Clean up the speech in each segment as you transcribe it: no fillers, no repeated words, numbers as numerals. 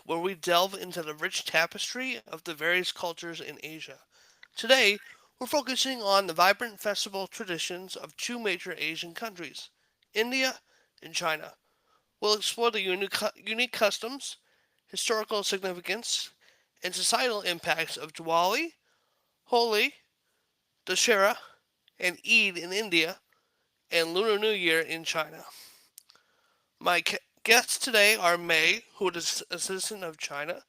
where we delve into the rich tapestry of the various cultures in Asia. Today, we're focusing on the vibrant festival traditions of two major Asian countries, India and China. We'll explore the unique customs, historical significance, and societal impacts of Diwali, Holi, Dussehra, and Eid in India, and Lunar New Year in China. My guests today are May, who is a citizen of China,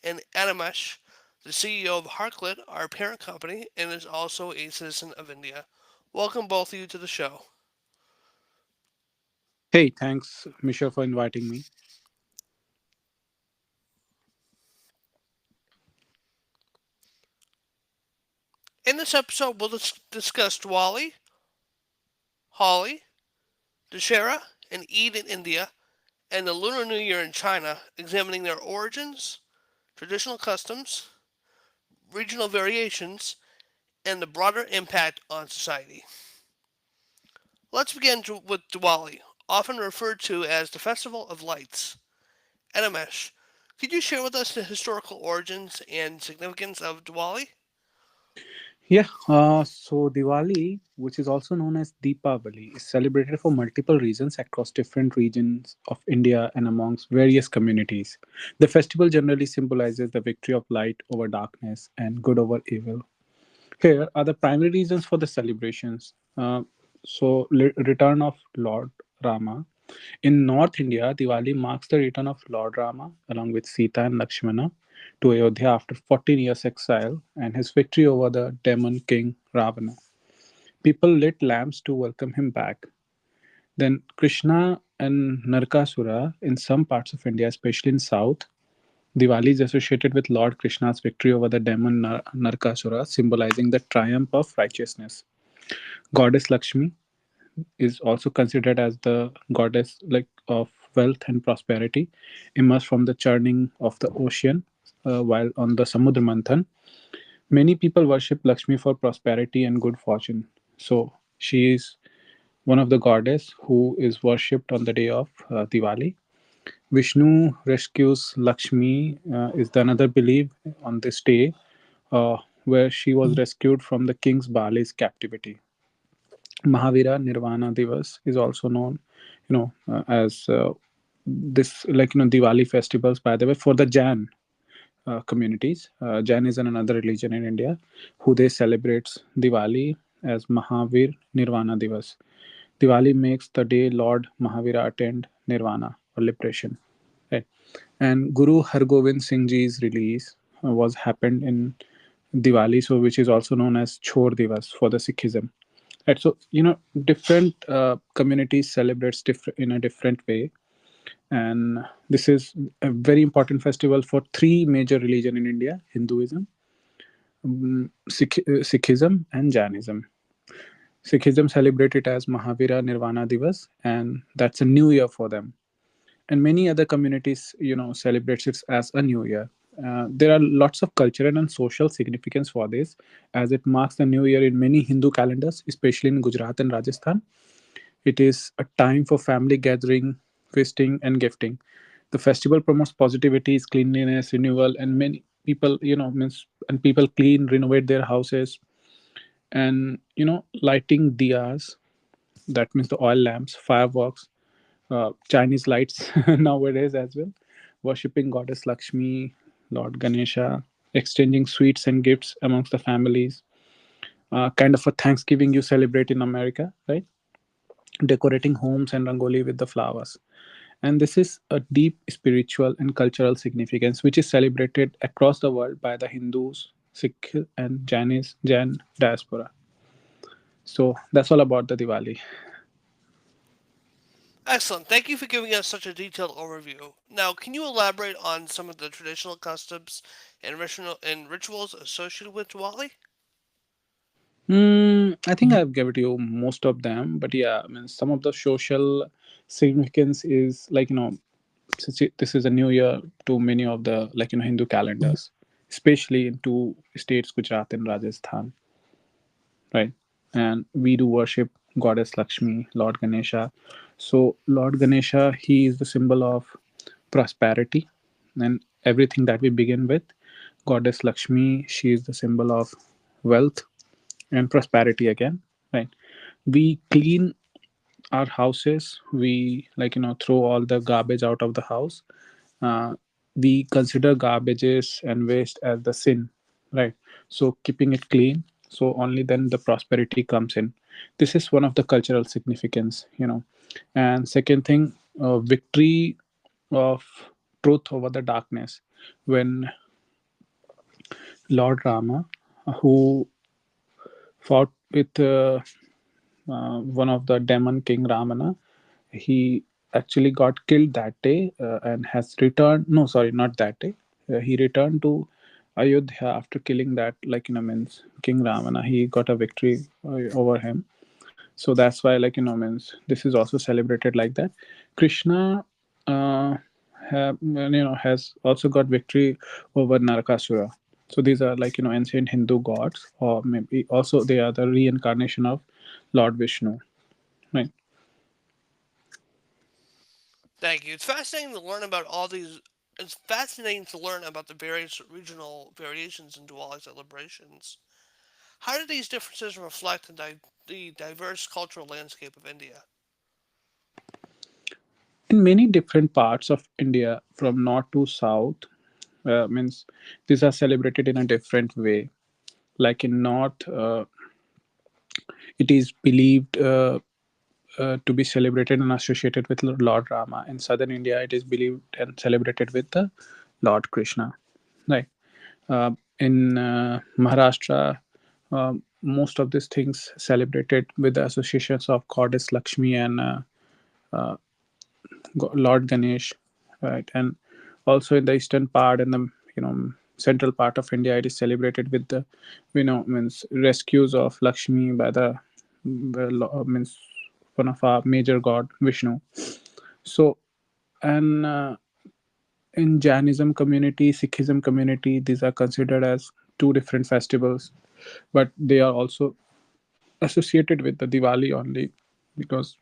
and Animesh, the CEO of Harklet, our parent company, and is also a citizen of India. Welcome both of you to the show. Hey, thanks, Misha, for inviting me. In this episode, we'll discuss Diwali, Holi, Dussehra, and Eid in India, and the Lunar New Year in China, examining their origins, traditional customs, regional variations, and the broader impact on society. Let's begin with Diwali, often referred to as the Festival of Lights. Animesh, could you share with us the historical origins and significance of Diwali? So Diwali, which is also known as Deepavali, is celebrated for multiple reasons across different regions of India and amongst various communities. The festival generally symbolizes the victory of light over darkness and good over evil. Here are the primary reasons for the celebrations. Return of Lord Rama. In North India, Diwali marks the return of Lord Rama along with Sita and Lakshmana to Ayodhya after 14 years exile and his victory over the demon king Ravana. People lit lamps to welcome him back. Then Krishna and Narkasura in some parts of India, especially in South, Diwali is associated with Lord Krishna's victory over the demon Narkasura, symbolizing the triumph of righteousness. Goddess Lakshmi is also considered as the goddess of wealth and prosperity, emerged from the churning of the ocean while on the Samudra Manthan. Many people worship Lakshmi for prosperity and good fortune. So she is one of the goddess who is worshipped on the day of Diwali. Vishnu rescues Lakshmi is the another belief on this day, where she was rescued from the king's Bali's captivity. Mahavira Nirvana Divas is also known, as this Diwali festivals. By the way, for the Jain communities, Jain is another religion in India, who they celebrates Diwali as Mahavir Nirvana Divas. Diwali makes the day Lord Mahavira attained Nirvana or liberation. Right. And Guru Hargobind Singh Ji's release was happened in Diwali, so which is also known as Chor Divas for the Sikhism. Right. So different communities celebrates different in a different way, and this is a very important festival for three major religion in India: Hinduism, Sikhism, and Jainism. Sikhism celebrate it as Mahavira Nirvana Divas, and that's a new year for them. And many other communities, celebrates it as a new year. There are lots of cultural and social significance for this, as it marks the new year in many Hindu calendars, especially in Gujarat and Rajasthan. It is a time for family gathering, feasting, and gifting. The festival promotes positivity, cleanliness, renewal, and many people, means and people clean, renovate their houses, and lighting diyas. That means the oil lamps, fireworks, Chinese lights nowadays as well. Worshipping goddess Lakshmi, Lord Ganesha, exchanging sweets and gifts amongst the families. Kind of a Thanksgiving you celebrate in America, right? Decorating homes and rangoli with the flowers. And this is a deep spiritual and cultural significance which is celebrated across the world by the Hindus, Sikh, and Jain diaspora. So that's all about the Diwali. Excellent. Thank you for giving us such a detailed overview. Now, can you elaborate on some of the traditional customs and rituals associated with Diwali? I think I've given you most of them, but yeah, I mean, some of the social significance is since this is a new year to many of the Hindu calendars, especially in two states, Gujarat and Rajasthan, right? And we do worship goddess Lakshmi, Lord Ganesha. So Lord Ganesha, he is the symbol of prosperity, And everything that we begin with, goddess Lakshmi, she is the symbol of wealth and prosperity again, right? We clean our houses, we throw all the garbage out of the house. uh, we consider garbages and waste as the sin, right? So keeping it clean, so only then the prosperity comes in. This is one of the cultural significance. And second thing, victory of truth over the darkness. When Lord Rama, who fought with one of the demon king Ramana, he actually got killed that day, and has returned. No, sorry, not that day. He returned to Ayodhya after killing that, means King Ravana. He got a victory over him. So that's why, means this is also celebrated like that. Krishna, has also got victory over Narakasura. So these are, ancient Hindu gods, or maybe also they are the reincarnation of Lord Vishnu, right? Thank you. It's fascinating to learn about the various regional variations in Diwali celebrations. How do these differences reflect the diverse cultural landscape of India? In many different parts of India, from north to south, means these are celebrated in a different way. Like in north, it is believed to be celebrated and associated with Lord Rama. In southern India, it is believed and celebrated with the Lord Krishna, right? In Maharashtra, most of these things celebrated with the associations of goddess Lakshmi and Lord Ganesh, right? And also in the eastern part and the central part of India, it is celebrated with the means rescues of Lakshmi by the means one of our major god Vishnu. So, and in Jainism community, Sikhism community, these are considered as two different festivals, but they are also associated with the Diwali only, because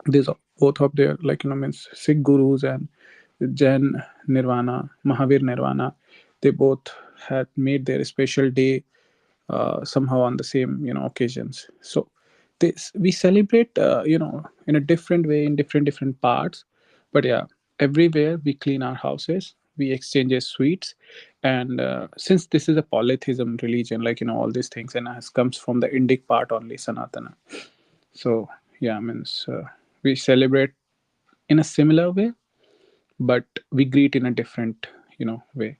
these are both of their means Sikh gurus and Jain Nirvana, Mahavir Nirvana. They both had made their special day somehow on the same occasions. So this we celebrate in a different way in different parts, but yeah, everywhere we clean our houses, we exchange sweets, and since this is a polytheism religion, all these things, and has comes from the Indic part only, Sanatana. So yeah, means we celebrate in a similar way, but we greet in a different way.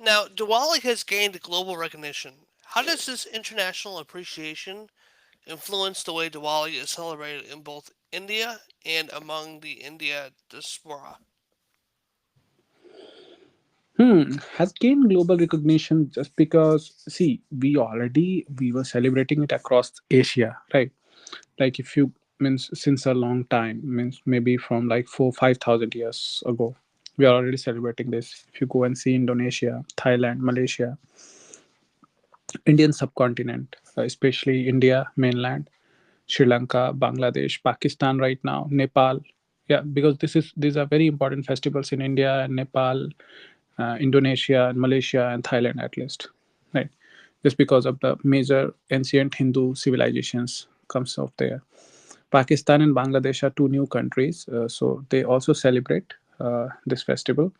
Now, Diwali has gained global recognition. How does this international appreciation influence the way Diwali is celebrated in both India and among the India diaspora? Has gained global recognition just because, see, we were celebrating it across Asia, right? Like if you means since a long time, means maybe from like 4 5,000 years ago, we are already celebrating this. If you go and see Indonesia, Thailand, Malaysia, Indian subcontinent, especially India mainland, Sri Lanka, Bangladesh, Pakistan right now, Nepal. Yeah, because these are very important festivals in India and Nepal, Indonesia, and Malaysia and Thailand at least, right? Just because of the major ancient Hindu civilizations comes out there. Pakistan and Bangladesh are two new countries, so they also celebrate this festival.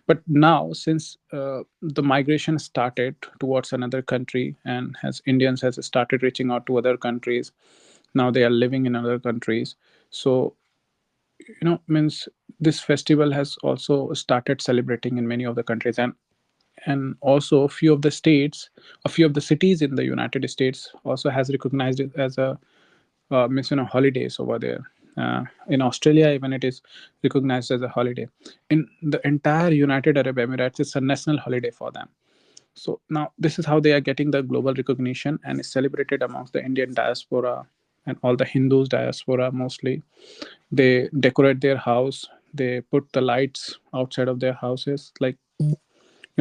But now, since the migration started towards another country, and as Indians has started reaching out to other countries, now they are living in other countries. So means this festival has also started celebrating in many of the countries, and also a few of the cities in the United States also has recognized it as a means holidays over there. In Australia, even it is recognized as a holiday. In the entire United Arab Emirates, it's a national holiday for them. So now this is how they are getting the global recognition, and is celebrated amongst the Indian diaspora and all the Hindus diaspora mostly. They decorate their house. They put the lights outside of their houses, like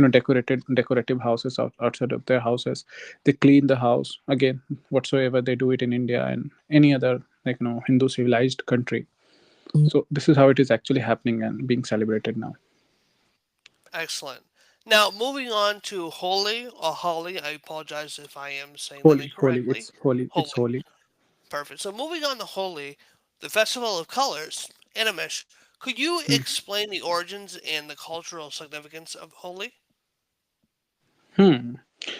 decorative houses outside of their houses. They clean the house again, whatsoever they do it in India and any other Hindu civilized country. So this is how it is actually happening and being celebrated now. Excellent. Now, moving on to Holi or Holi. I apologize if I am saying that Holy, holy, incorrectly. it's holy, it's Holi. holy. Perfect. So, moving on to Holi, the Festival of Colors, Animesh, could you explain the origins and the cultural significance of Holi? Hmm.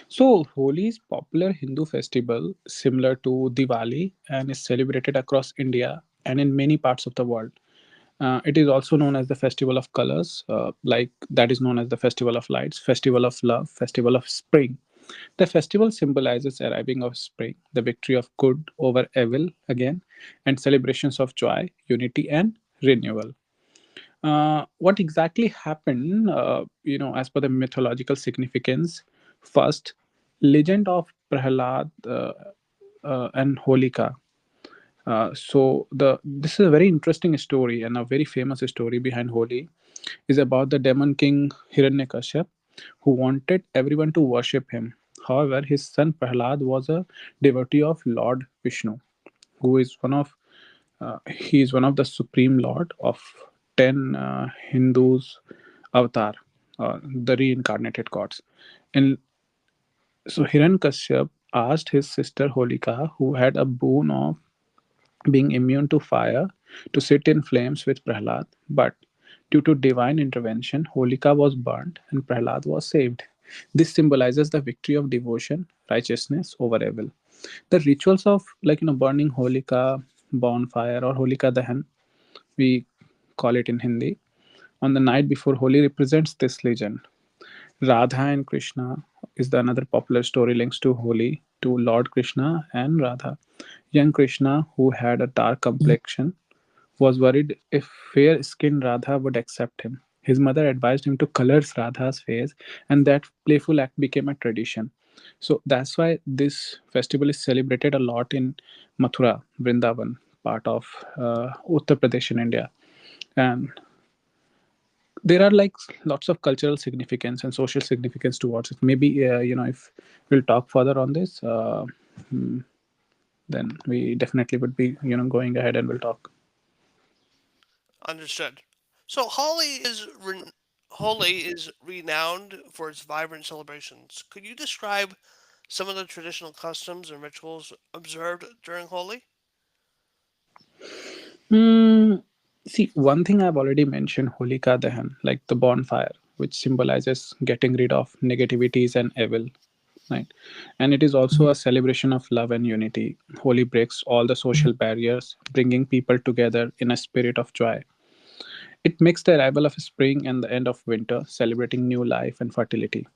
So, Holi is popular Hindu festival similar to Diwali and is celebrated across India and in many parts of the world. It is also known as the Festival of Colors, like that is known as the Festival of Lights, Festival of Love, Festival of Spring. The festival symbolizes arriving of spring, the victory of good over evil again, and celebrations of joy, unity, and renewal. What exactly happened, as per the mythological significance? First, legend of Prahlad and Holika. So the this is a very interesting story and a very famous story behind Holi is about the demon king Hiranyakashyap who wanted everyone to worship him. However, his son Prahlad was a devotee of Lord Vishnu, who is one of the supreme lord of 10 Hindus avatar, the reincarnated gods. And so Hiranyakashyap asked his sister Holika, who had a boon of being immune to fire, to sit in flames with Prahlad. But due to divine intervention, Holika was burnt and Prahlad was saved. This symbolizes the victory of devotion, righteousness over evil. The rituals of burning Holika bonfire or Holika Dahan, we call it in Hindi, on the night before Holi represents this legend. Radha and Krishna is the another popular story links to Holi to Lord Krishna and Radha. Young Krishna, who had a dark complexion, was worried if fair skinned Radha would accept him. His mother advised him to color Radha's face, and that playful act became a tradition. So that's why this festival is celebrated a lot in Mathura, Vrindavan, part of Uttar Pradesh in India. And there are like lots of cultural significance and social significance towards it. Maybe, if we'll talk further on this, then we definitely would be, going ahead and we'll talk. Understood. So, Holi is renowned for its vibrant celebrations. Could you describe some of the traditional customs and rituals observed during Holi? Hmm. See, one thing I've already mentioned, Holika Dahan, like the bonfire, which symbolizes getting rid of negativities and evil, right? And it is also a celebration of love and unity. Holi breaks all the social barriers, bringing people together in a spirit of joy. It makes the arrival of spring and the end of winter, celebrating new life and fertility.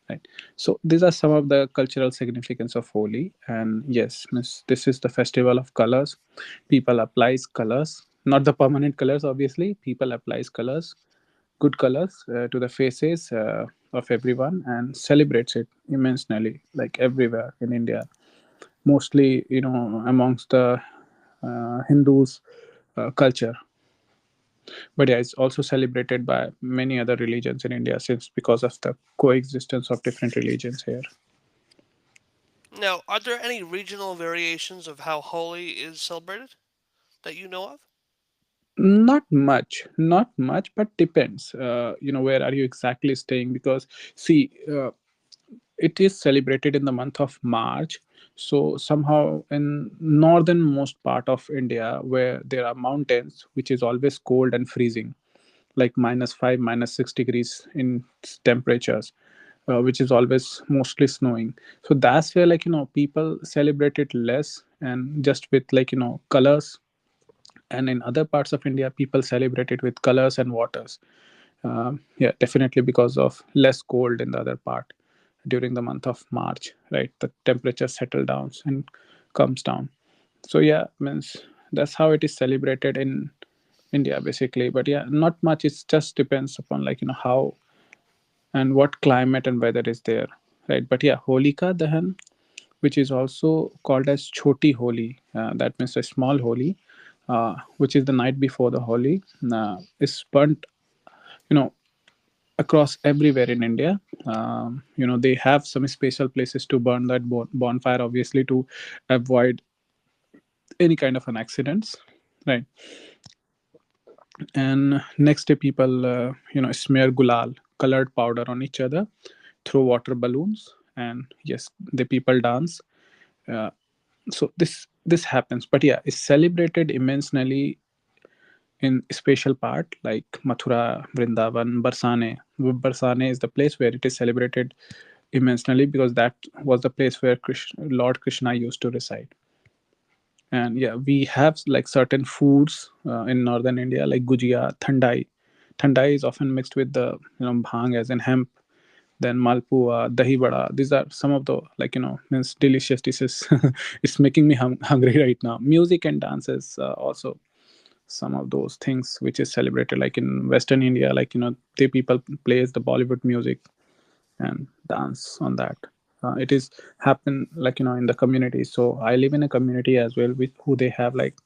Right. So these are some of the cultural significance of Holi, and yes, miss, this is the festival of colors. People applies colors, not the permanent colors. Obviously, people applies colors, good colors to the faces of everyone, and celebrates it immensely, like everywhere in India. Mostly, amongst the Hindus culture, but yeah, it's also celebrated by many other religions in India since because of the coexistence of different religions here. Now, are there any regional variations of how Holi is celebrated that you know of? Not much, but depends. Where are you exactly staying? Because see, it is celebrated in the month of March. So somehow in northernmost part of India, where there are mountains, which is always cold and freezing, like -5, -6 degrees in temperatures, which is always mostly snowing. So that's where people celebrate it less and just with colors, and in other parts of India people celebrate it with colors and waters. Yeah, definitely because of less cold in the other part during the month of March, right? The temperature settle down and comes down. So yeah, means that's how it is celebrated in India basically. But yeah, not much. It just depends upon how and what climate and weather is there, right? But yeah, Holika Dahan, which is also called as Choti Holi. That means a small Holi, which is the night before the Holi, is burnt, you know, across everywhere in India. They have some special places to burn that bonfire, obviously, to avoid any kind of an accidents, right? And next day, people smear gulal, colored powder, on each other, throw water balloons, and yes, the people dance. Uh, so this happens, but yeah, it's celebrated immensely in special part like Mathura, Vrindavan, Barsane. Barsane is the place where it is celebrated immensely because that was the place where Lord Krishna used to reside. And yeah, we have like certain foods in northern India like gujia, thandai is often mixed with the bhang as in hemp, then malpua, dahi bada. These are some of the means delicious dishes. It's making me hungry right now. Music and dances also some of those things which is celebrated like in western India, like the people plays the Bollywood music and dance on that. It is happen like in the community. So I live in a community as well with who they have like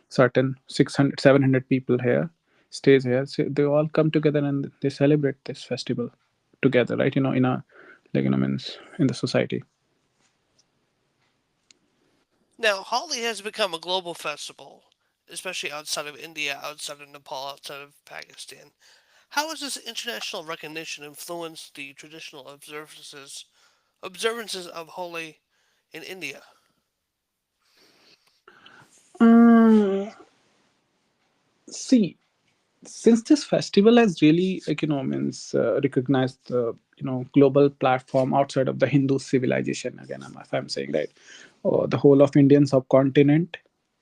certain 600, 700 people here stays here, so they all come together and they celebrate this festival together, right, in a means in the society. Now, Holi has become a global festival, especially outside of India, outside of Nepal, outside of Pakistan. How has this international recognition influenced the traditional observances of Holi in India? um, See, since this festival has really means recognized the global platform outside of the Hindu civilization, again if I'm saying right, or the whole of Indian subcontinent,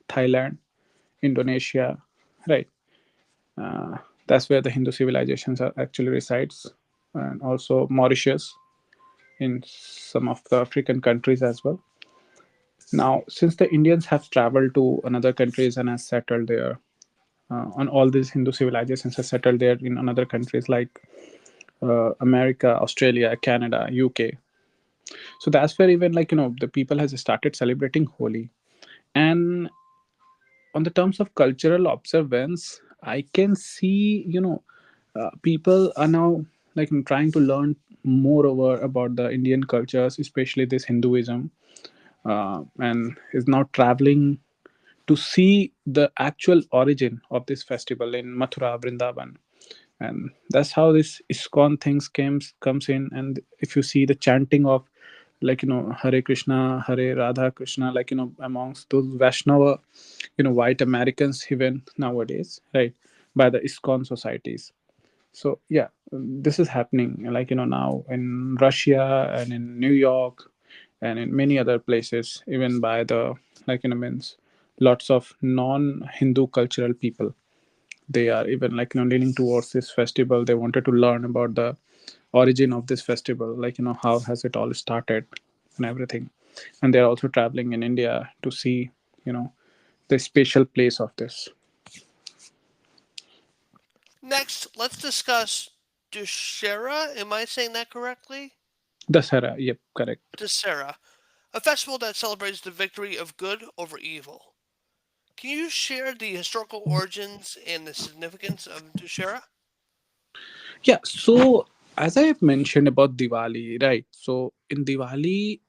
Thailand, Indonesia, right, uh, that's where the Hindu civilizations are actually resides, and also Mauritius in some of the African countries as well. Now since the Indians have traveled to another countries and has settled there, on all these Hindu civilizations have settled there in another countries like America, Australia, Canada, UK. So that's where even the people has started celebrating Holi. And on the terms of cultural observance, I can see people are now like trying to learn more over about the Indian cultures, especially this Hinduism, and is now traveling to see the actual origin of this festival in Mathura, Vrindavan. And that's how this ISKCON things comes in. And if you see the chanting of Hare Krishna, Hare Radha Krishna, amongst those Vaishnava, white Americans even nowadays, right, by the ISKCON societies. So yeah, this is happening now in Russia and in New York and in many other places, even by the means lots of non-Hindu cultural people. They are even leaning towards this festival. They wanted to learn about the origin of this festival, how has it all started and everything. And they're also traveling in India to see you know the special place of this Next, let's discuss Dussehra. Am I saying that correctly? Dasara. Yep, correct. Dussehra, a festival that celebrates the victory of good over evil. Can you share the historical origins and the significance of Dussehra? Yeah, so as I have mentioned about Diwali, right? So in Diwali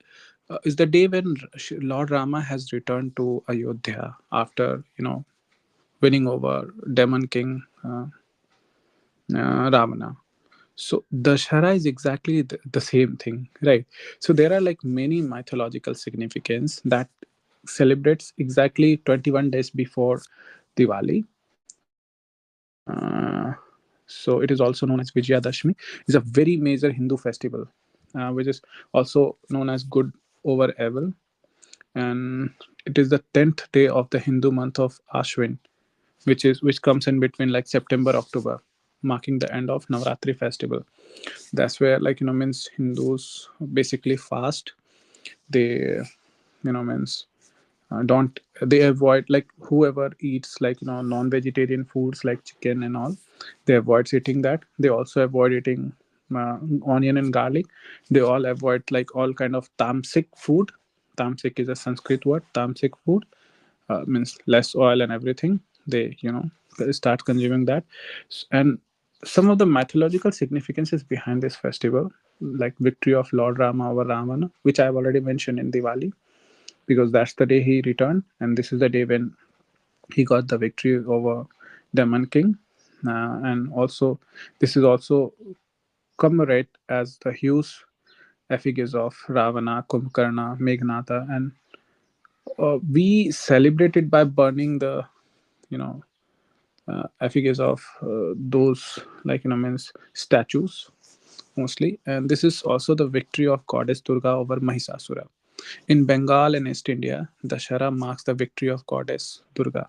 is the day when Lord Rama has returned to Ayodhya after winning over Demon King Ravana. So Dashara is exactly the same thing, right? So there are like many mythological significance that celebrates exactly 21 days before Diwali. So it is also known as Vijayadashmi. It's a very major Hindu festival, which is also known as good over evil, and it is the 10th day of the Hindu month of Ashwin, which comes in between like September October, marking the end of Navratri festival. That's where means Hindus basically fast. They means don't they avoid like whoever eats non-vegetarian foods like chicken and all, they avoid eating that. They also avoid eating onion and garlic. They all avoid like all kind of tamasic food. Tamasic is a Sanskrit word. Tamasic food means less oil and everything. They start consuming that. And some of the mythological significances behind this festival, like victory of Lord Rama over Ravana, which I've already mentioned in Diwali, because that's the day he returned, and this is the day when he got the victory over Demon King. And also this is also commemorate as the huge effigies of Ravana, Kumbhakarna, Meghnada, and we celebrate it by burning the you know effigies of those means statues mostly. And this is also the victory of goddess Durga over Mahisasura. In Bengal and East India, Dashera marks the victory of goddess Durga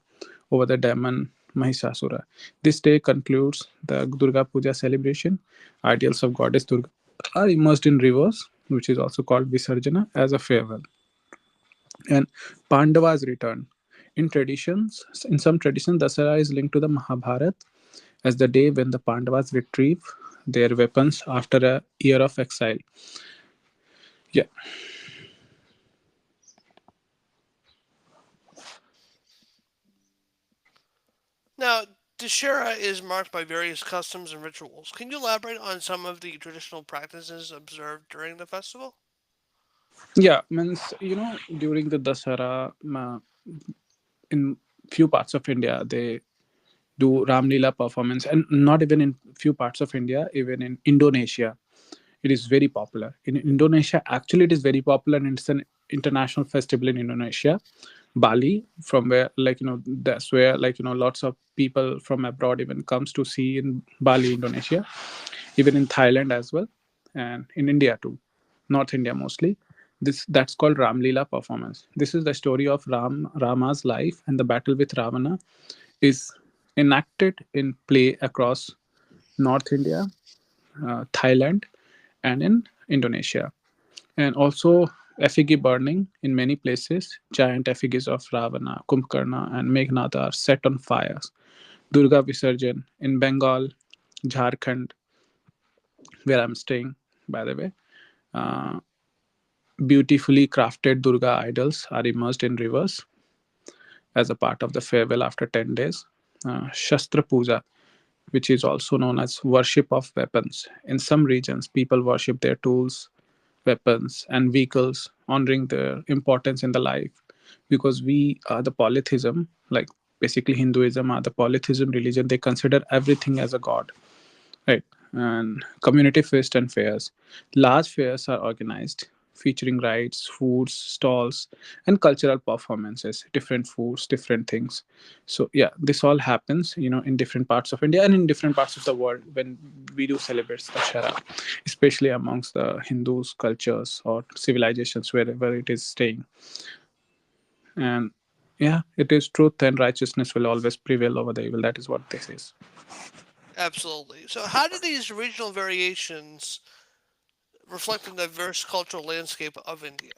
over the demon Mahisasura. This day concludes the Durga Puja celebration. Ideals of goddess Durga are immersed in rivers, which is also called Visarjana, as a farewell. And Pandavas return. In some traditions, Dasara is linked to the Mahabharata as the day when the Pandavas retrieve their weapons after a year of exile. Yeah. Now, Dussehra is marked by various customs and rituals. Can you elaborate on some of the traditional practices observed during the festival? Yeah, means during the Dasara, in few parts of India they do Ramlila performance, and not even in few parts of India, even in Indonesia, it is very popular. In Indonesia, actually, it is very popular, and it's an international festival in Indonesia. Bali, from where that's where lots of people from abroad even comes to see in Bali, Indonesia, even in Thailand as well, and in India too, North India mostly. This That's called Ramlila performance. This is the story of Rama's life and the battle with Ravana is enacted in play across North India, Thailand, and in Indonesia. And also effigy burning in many places. Giant effigies of Ravana, Kumbhakarna, and Meghnada are set on fires. Durga Visarjan in Bengal, Jharkhand, where I'm staying, by the way. Uh, Beautifully crafted Durga idols are immersed in rivers as a part of the farewell after 10 days. Shastra Puja, which is also known as worship of weapons. In some regions, people worship their tools, weapons, and vehicles, honoring their importance in the life. Because we are the polytheism, like basically Hinduism are the polytheism religion, they consider everything as a god, right? And community feast and fairs. Large fairs are organized, featuring rides, foods, stalls, and cultural performances, different foods, different things. So yeah, this all happens, in different parts of India and in different parts of the world when we do celebrate Dashera, especially amongst the Hindus, cultures, or civilizations, wherever it is staying. And yeah, it is truth and righteousness will always prevail over the evil. That is what this is. Absolutely. So, how do these regional variations reflect the diverse cultural landscape of India?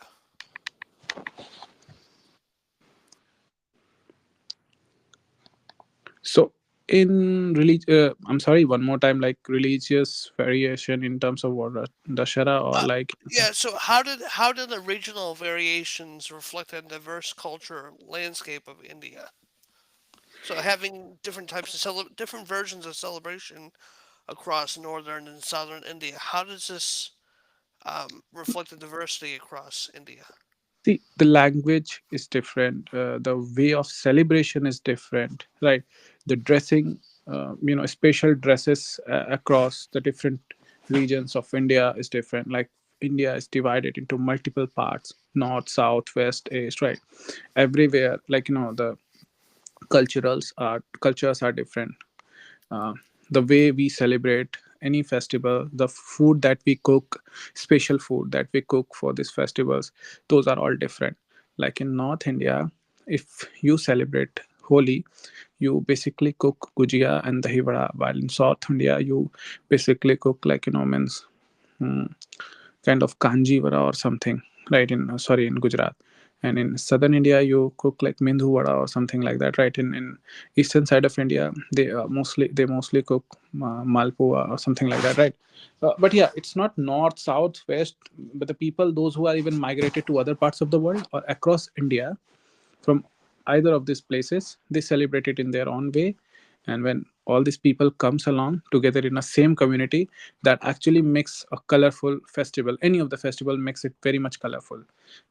So I'm sorry, one more time, like religious variation in terms of what Dashera or Uh, like. yeah. So, how did the regional variations reflect the diverse culture landscape of India? So, having different types of different versions of celebration across northern and southern India, how does this reflect the diversity across India? See, the language is different, the way of celebration is different, right? The dressing, special dresses across the different regions of India is different. Like India is divided into multiple parts: north, south, west, east, right? Everywhere, the cultures are different. uh, the way we celebrate any festival, the food that we cook, special food that we cook for these festivals, those are all different. Like in North India, if you celebrate Holi, you basically cook gujia and dahi vada, while in South India you basically cook means hmm, kind of kanji vada or something, right? In sorry, in Gujarat. And in southern India you cook like mendhu vada or something like that, right? In eastern side of India, they mostly cook malpua or something like that, right? But yeah, it's not north, south, west, but the people, those who are even migrated to other parts of the world or across India from either of these places, they celebrate it in their own way. And when all these people comes along together in a same community, that actually makes a colorful festival. Any of the festival makes it very much colorful,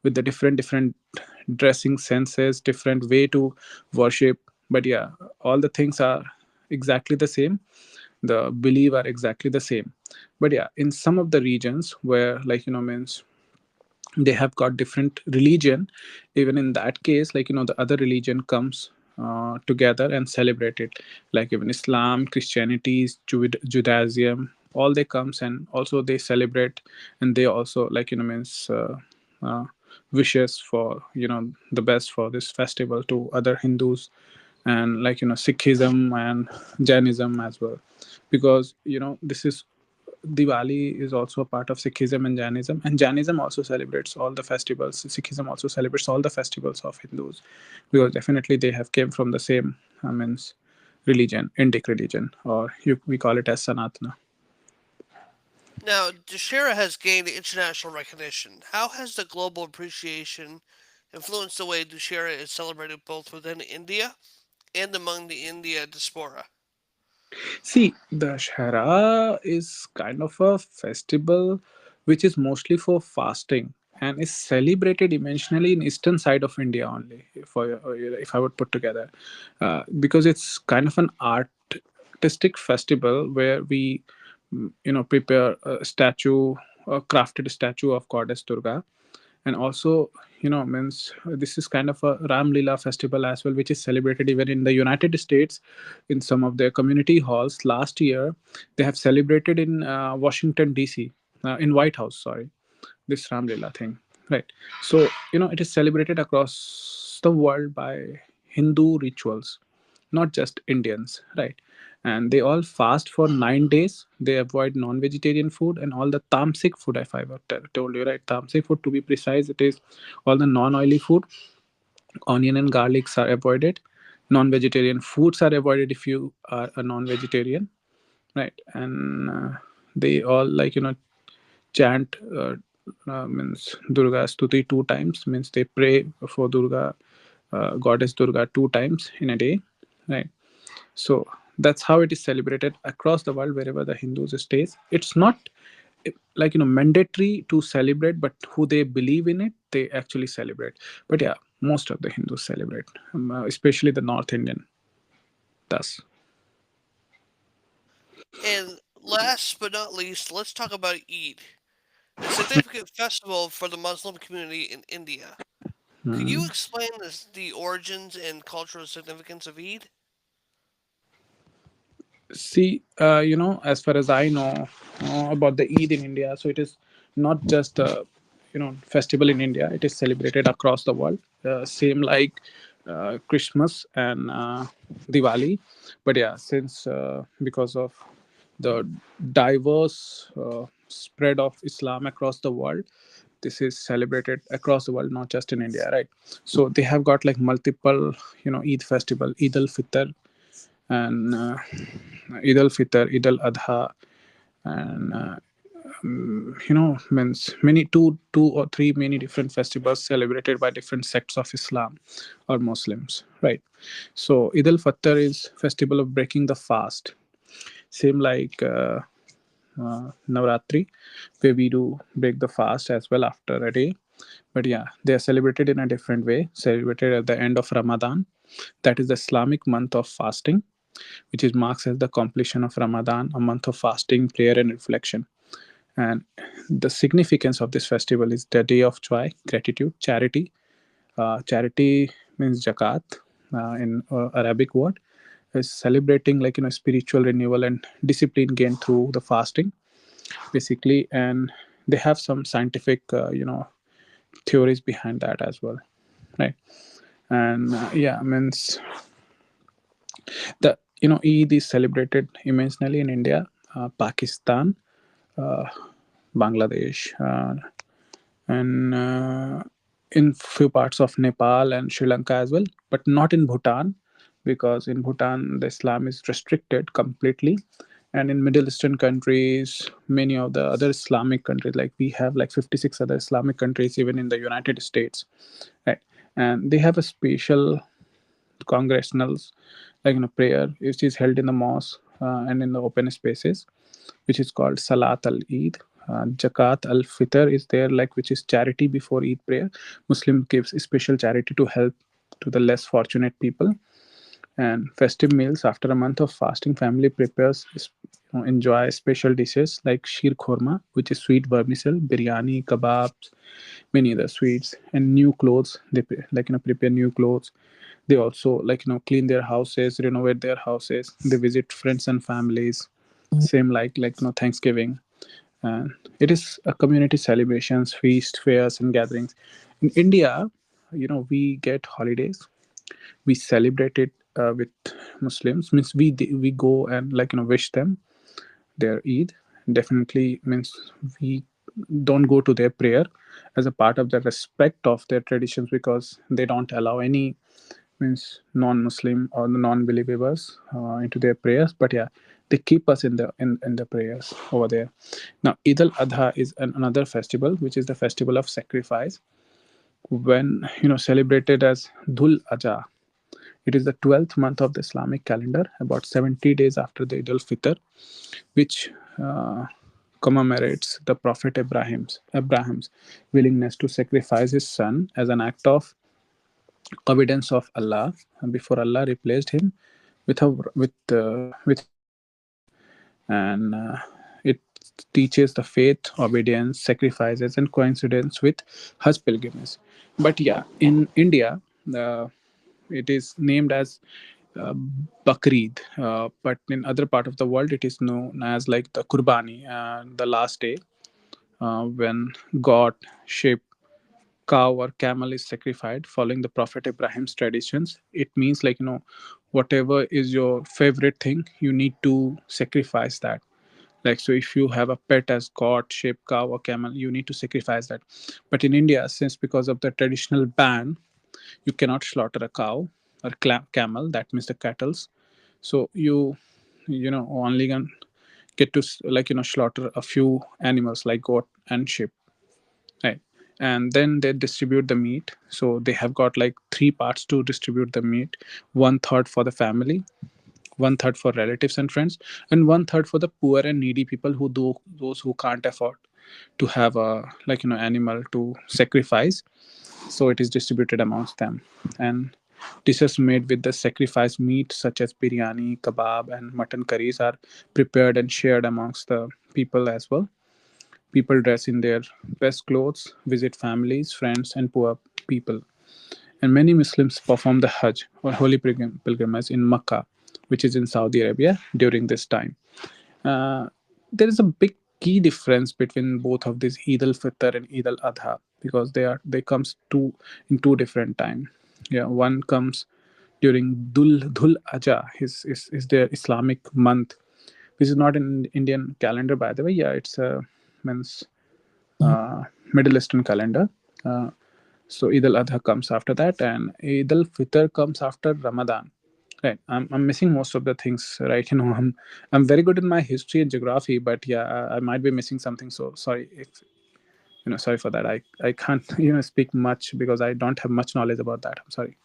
with the different dressing senses, different way to worship. But yeah, all the things are exactly the same, the belief are exactly the same. But yeah, in some of the regions where, like, means they have got different religion, even in that case, like, the other religion comes together and celebrate it. Like even Islam, Christianity, Judaism, all they comes and also they celebrate. And they also, like, means uh, wishes for, the best for this festival to other Hindus, and, like, Sikhism and Jainism as well. Because, this is Diwali is also a part of Sikhism and Jainism, and Jainism also celebrates all the festivals. Sikhism also celebrates all the festivals of Hindus, because definitely they have came from the same, means, religion, Indic religion, or we call it as Sanatana. Now, Dussehra has gained international recognition. How has the global appreciation influenced the way Dussehra is celebrated both within India and among the India diaspora? See, the Shara is kind of a festival which is mostly for fasting and is celebrated emotionally in eastern side of India only. If I would put together, because it's kind of an artistic festival where we, prepare a statue, a crafted statue of goddess Durga. And also, means this is kind of a Ram Lila festival as well, which is celebrated even in the United States in some of their community halls. Last year they have celebrated in Washington DC, in White House, sorry, this Ram Lila thing, right? So, it is celebrated across the world by Hindu rituals, not just Indians, right? And they all fast for 9 days. They avoid non-vegetarian food and all the tamasic food. If I were told you, right, tamasic food, to be precise, it is all the non-oily food. Onion and garlics are avoided. Non-vegetarian foods are avoided if you are a non-vegetarian, right? And they all, like, chant, means Durga Stuti 2 times, means they pray for Durga, goddess Durga 2 times in a day, right? So that's how it is celebrated across the world wherever the Hindus stays. It's not like, mandatory to celebrate, but who they believe in it, they actually celebrate. But yeah, most of the Hindus celebrate, especially the North Indian does. And last but not least, let's talk about Eid, a significant festival for the Muslim community in India. Could you explain the origins and cultural significance of Eid? See, as far as I know about the Eid in India, so it is not just a, festival in India. It is celebrated across the world, same like Christmas and Diwali. But yeah, since because of the diverse spread of Islam across the world, this is celebrated across the world, not just in India, right? So they have got like multiple, Eid festival, Eid al Fitr, and Eid al Fitr, Eid al Adha, and means many two or three many different festivals celebrated by different sects of Islam or Muslims, right? So Eid al Fitr is festival of breaking the fast, same like Navratri, where we do break the fast as well after a day. But yeah, they are celebrated in a different way. Celebrated at the end of Ramadan, that is the Islamic month of fasting, which is marks as the completion of Ramadan, a month of fasting, prayer, and reflection. And the significance of this festival is the day of joy, gratitude, charity. Charity means zakat in Arabic word. Is celebrating, like, spiritual renewal and discipline gained through the fasting, basically. And they have some scientific, theories behind that as well, right? And yeah, means the, Eid is celebrated immensely in India, Pakistan, uh, Bangladesh, and in few parts of Nepal and Sri Lanka as well, but not in Bhutan, because in Bhutan the Islam is restricted completely. And in Middle Eastern countries, many of the other Islamic countries, like we have like 56 other Islamic countries, even in the United States, right? And they have a special congregational, like, prayer which is held in the mosque and in the open spaces, which is called Salat al Eid. Zakat al Fitr is there, like, which is charity before Eid prayer. Muslim gives special charity to help to the less fortunate people. And festive meals after a month of fasting, family prepares enjoy special dishes like sheer khorma, which is sweet vermicelli, biryani, kebabs, many other sweets, and new clothes. They prepare new clothes. They also clean their houses, renovate their houses. They visit friends and families. Same Thanksgiving, and it is a community celebrations, feast, fairs, and gatherings. In India, we get holidays, we celebrate it with Muslims. Means we go and wish them their Eid. Definitely means we don't go to their prayer as a part of the respect of their traditions, because they don't allow any means non-Muslim or the non-believers into their prayers. But yeah, they keep us in the prayers over there. Now, Eid al-Adha is another festival, which is the festival of sacrifice, when celebrated as Dhul Ajha. It is the 12th month of the Islamic calendar, about 70 days after the Eid al-Fitr, which uh, commemorates the Prophet Abraham's willingness to sacrifice his son as an act of obedience of Allah before Allah replaced him with his wife. And it teaches the faith, obedience, sacrifices, and coincidence with Hajj pilgrimage. But yeah, in India, it is named as uh, Bakrid, but in other part of the world, it is known as like the Kurbani, the last day when God sheep, cow, or camel is sacrificed following the Prophet Ibrahim's traditions. It means whatever is your favorite thing, you need to sacrifice that. Like, so if you have a pet as goat, sheep, cow, or camel, you need to sacrifice that. But in India, since because of the traditional ban, you cannot slaughter a cow or camel, that means the cattle's. So you only can get to slaughter a few animals like goat and sheep, right? And then they distribute the meat. So they have got like three parts to distribute the meat: one third for the family, one third for relatives and friends, and one third for the poor and needy people who do those who can't afford to have a animal to sacrifice. So it is distributed amongst them. And dishes made with the sacrificed meat, such as biryani, kebab, and mutton curries, are prepared and shared amongst the people as well. People dress in their best clothes, visit families, friends, and poor people. And many Muslims perform the Hajj or holy pilgrimage in Makkah, which is in Saudi Arabia, during this time. Uh, there is a big key difference between both of these Eid al Fitr and Eid al Adha, because they comes in two different time. Yeah, one comes during Dhul Ajha, is their Islamic month, which is not in Indian calendar, by the way. Yeah, it's a means uh, Middle Eastern calendar. Uh, so Eid al Adha comes after that, and Eid al Fitr comes after Ramadan. Right, I'm missing most of the things, right? I'm very good in my history and geography, but yeah, I might be missing something. So sorry if sorry for that. I can't speak much because I don't have much knowledge about that. I'm sorry.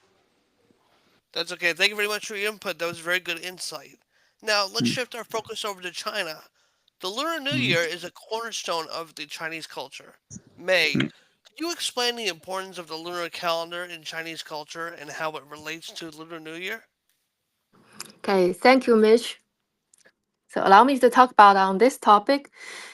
That's okay. Thank you very much for your input. That was very good insight. Now, let's Mm, shift our focus over to China. The Lunar New mm, Year is a cornerstone of the Chinese culture. May, mm. could you explain the importance of the lunar calendar in Chinese culture and how it relates to Lunar New Year? Okay, thank you, Mitch. So allow me to talk about on this topic.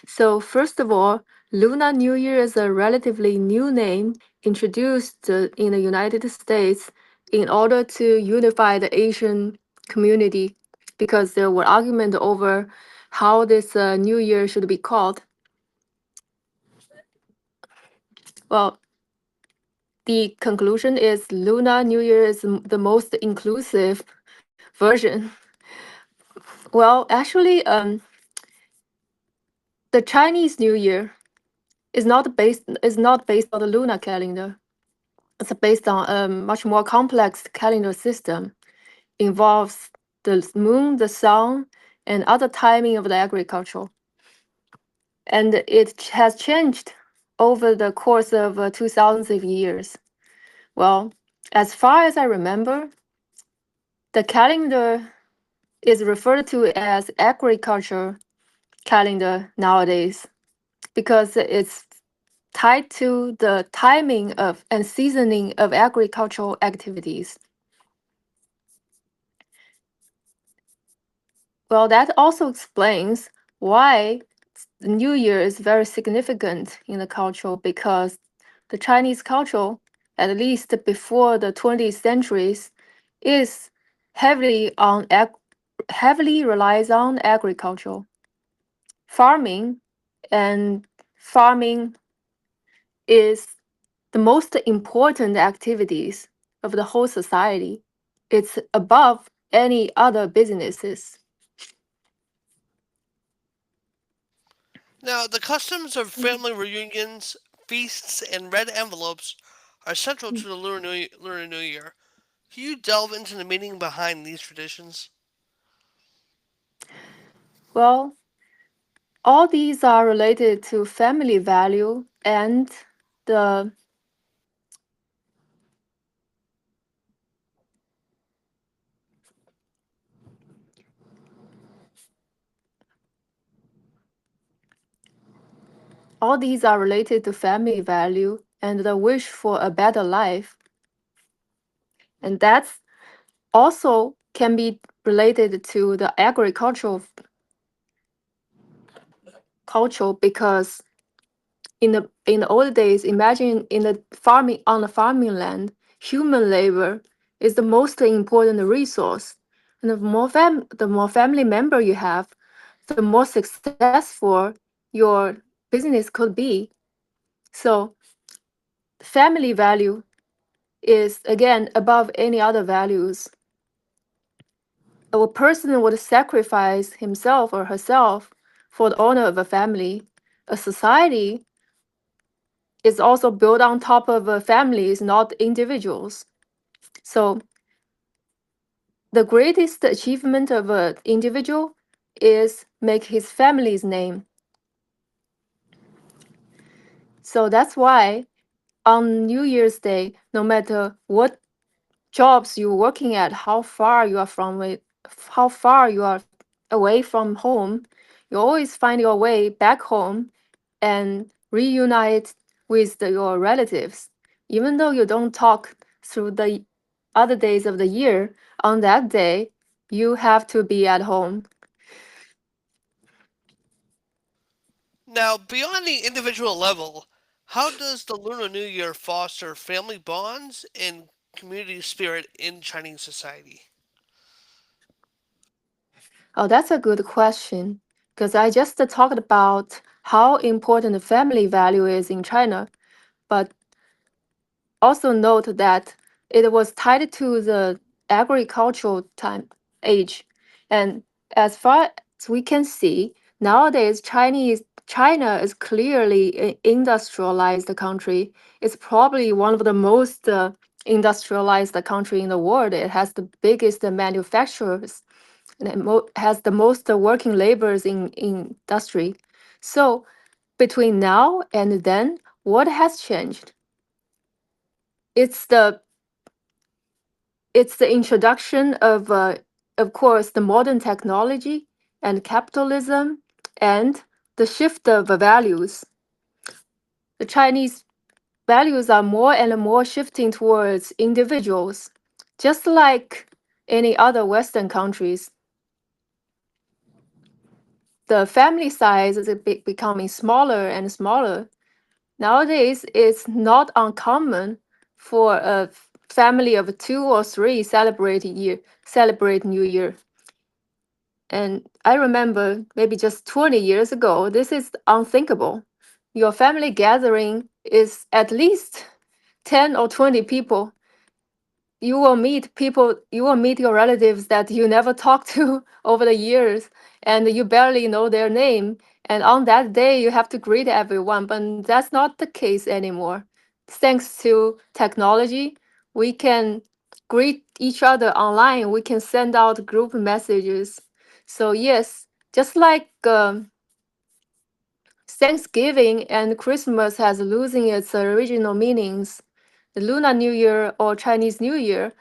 So first of all, Lunar New Year is a relatively new name introduced in the United States in order to unify the Asian community because there were arguments over how this New Year should be called. Well, the conclusion is Lunar New Year is the most inclusive version. Well, actually, the Chinese New Year is not based on the lunar calendar. It's based on a much more complex calendar system. Involves the moon, the sun, and other timing of the agriculture. And it has changed over the course of two thousands of years. Well, as far as I remember, the calendar is referred to as agriculture calendar nowadays because it's tied to the timing of and seasoning of agricultural activities. Well, that also explains why the New Year is very significant in the culture because the Chinese culture, at least before the 20th centuries, is heavily relies on agriculture, farming, and farming is the most important activities of the whole society. It's above any other businesses. Now, the customs of family reunions, feasts, and red envelopes are central to the Lunar New Year. Can you delve into the meaning behind these traditions? Well, all these are related to family value and the all these are related to family value and the wish for a better life. And that's also can be related to the agricultural culture because in the old days, imagine in the farming on the farming land, human labor is the most important resource. And the more family member you have, the more successful your business could be. So family value is again above any other values. A person would sacrifice himself or herself for the honor of a family. A society is also built on top of families, not individuals. So the greatest achievement of an individual is make his family's name. So that's why on New Year's Day, no matter what jobs you're working at, how far you are away from home, you always find your way back home and reunite with your relatives. Even though you don't talk through the other days of the year, on that day, you have to be at home. Now, beyond the individual level, how does the Lunar New Year foster family bonds and community spirit in Chinese society? Oh, that's a good question. Because I just talked about how important the family value is in China, but also note that it was tied to the agricultural time age. And as far as we can see, nowadays China is clearly an industrialized country. It's probably one of the most industrialized country in the world. It has the biggest manufacturers and has the most working laborers in industry. So between now and then, what has changed? It's the it's the introduction of course, the modern technology and capitalism and the shift of values. The Chinese values are more and more shifting towards individuals, just like any other Western countries. The family size is becoming smaller and smaller. Nowadays, it's not uncommon for a family of two or three celebrate New Year. And I remember maybe just 20 years ago, this is unthinkable. Your family gathering is at least 10 or 20 people. You will meet your relatives that you never talked to over the years, and you barely know their name. And on that day, you have to greet everyone, but that's not the case anymore. Thanks to technology, we can greet each other online. We can send out group messages. So yes, just like Thanksgiving and Christmas has losing its original meanings, the Lunar New Year or Chinese New Year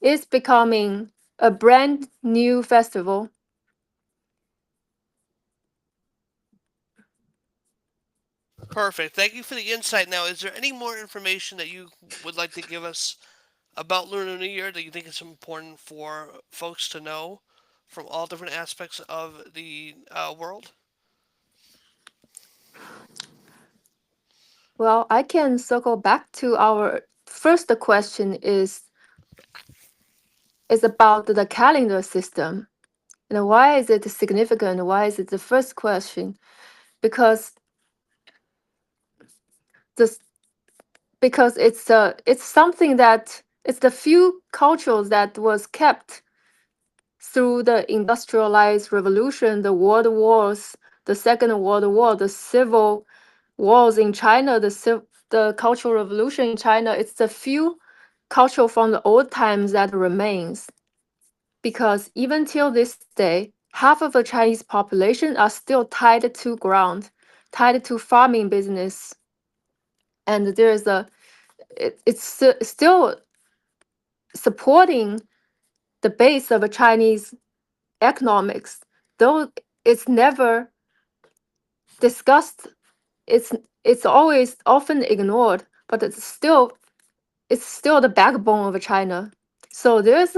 is becoming a brand new festival. Perfect. Thank you for the insight. Now, is there any more information that you would like to give us about Lunar New Year that you think is important for folks to know? from all different aspects of the world? Well, I can circle back to our first question is about the calendar system. And why is it significant? Why is it the first question? Because this because it's something that it's the few cultures that was kept through the industrialized revolution, the world wars, the Second World War, the civil wars in China, the cultural revolution in China. It's the few culture from the old times that remains. Because even till this day, half of the Chinese population are still tied to ground, tied to farming business, and there's still supporting the base of a Chinese economics, though it's never discussed. It's it's always often ignored, but it's still the backbone of China. So there is